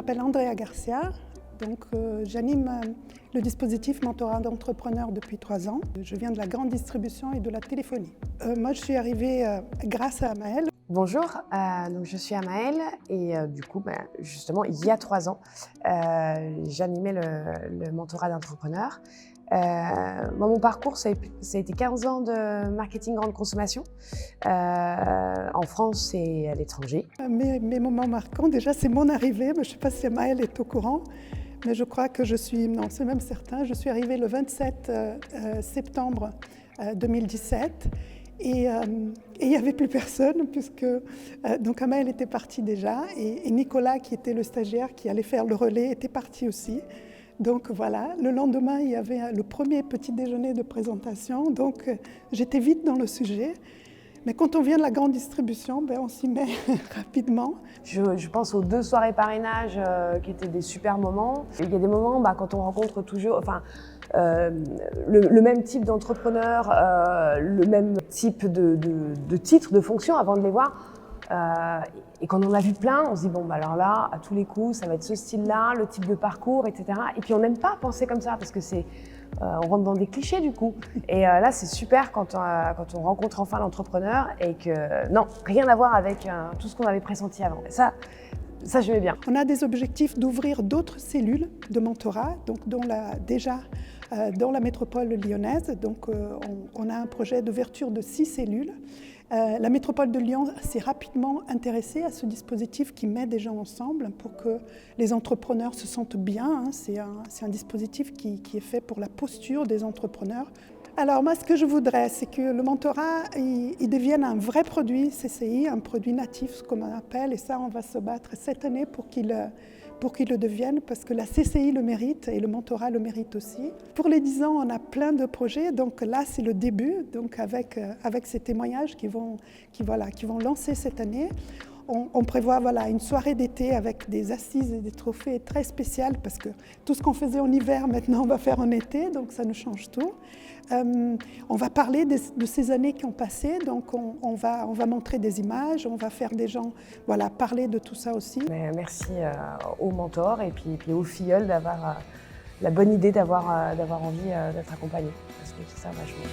m'appelle Andrea Garcia. Donc, j'anime le dispositif mentorat d'entrepreneurs depuis 3 ans. Je viens de la grande distribution et de la téléphonie. Moi, je suis arrivée grâce à Amaëlle. Bonjour, donc je suis Amaëlle et du coup, justement, il y a 3 ans, j'animais le mentorat d'entrepreneurs. Moi, mon parcours, ça a été 15 ans de marketing grande consommation en France et à l'étranger. Mes moments marquants, déjà, c'est mon arrivée. Je ne sais pas si Amaëlle est au courant, mais je crois que non, c'est même certain. Je suis arrivée le 27 septembre 2017 et il n'y avait plus personne puisque donc Amaëlle était partie déjà et Nicolas, qui était le stagiaire qui allait faire le relais, était parti aussi. Donc voilà, le lendemain, il y avait le premier petit déjeuner de présentation, donc j'étais vite dans le sujet. Mais quand on vient de la grande distribution, on s'y met rapidement. Je pense aux 2 soirées parrainage qui étaient des super moments. Il y a des moments quand on rencontre toujours le même type d'entrepreneur, le même type de titre, de fonction avant de les voir. Et quand on en a vu plein, on se dit alors là, à tous les coups, ça va être ce style-là, le type de parcours, etc. Et puis on n'aime pas penser comme ça parce que on rentre dans des clichés du coup. Et là, c'est super quand on rencontre enfin l'entrepreneur et que non, rien à voir avec tout ce qu'on avait pressenti avant. Et ça, j'aimais bien. On a des objectifs d'ouvrir d'autres cellules de mentorat, donc dans la métropole lyonnaise. Donc, on a un projet d'ouverture de 6 cellules. La métropole de Lyon s'est rapidement intéressée à ce dispositif qui met des gens ensemble pour que les entrepreneurs se sentent bien. C'est un dispositif qui est fait pour la posture des entrepreneurs. Alors moi, ce que je voudrais, c'est que le mentorat il devienne un vrai produit CCI, un produit natif, comme on appelle, et ça, on va se battre cette année pour qu'il le devienne, parce que la CCI le mérite et le mentorat le mérite aussi. Pour les 10 ans, on a plein de projets, donc là, c'est le début, donc avec ces témoignages qui vont lancer cette année. On prévoit une soirée d'été avec des assises et des trophées très spéciales parce que tout ce qu'on faisait en hiver, maintenant, on va faire en été, donc ça nous change tout. On va parler de ces années qui ont passé, donc on va montrer des images, on va faire des gens parler de tout ça aussi. Merci aux mentors et puis aux filleuls d'avoir la bonne idée d'avoir envie d'être accompagnés, parce que c'est ça vachement.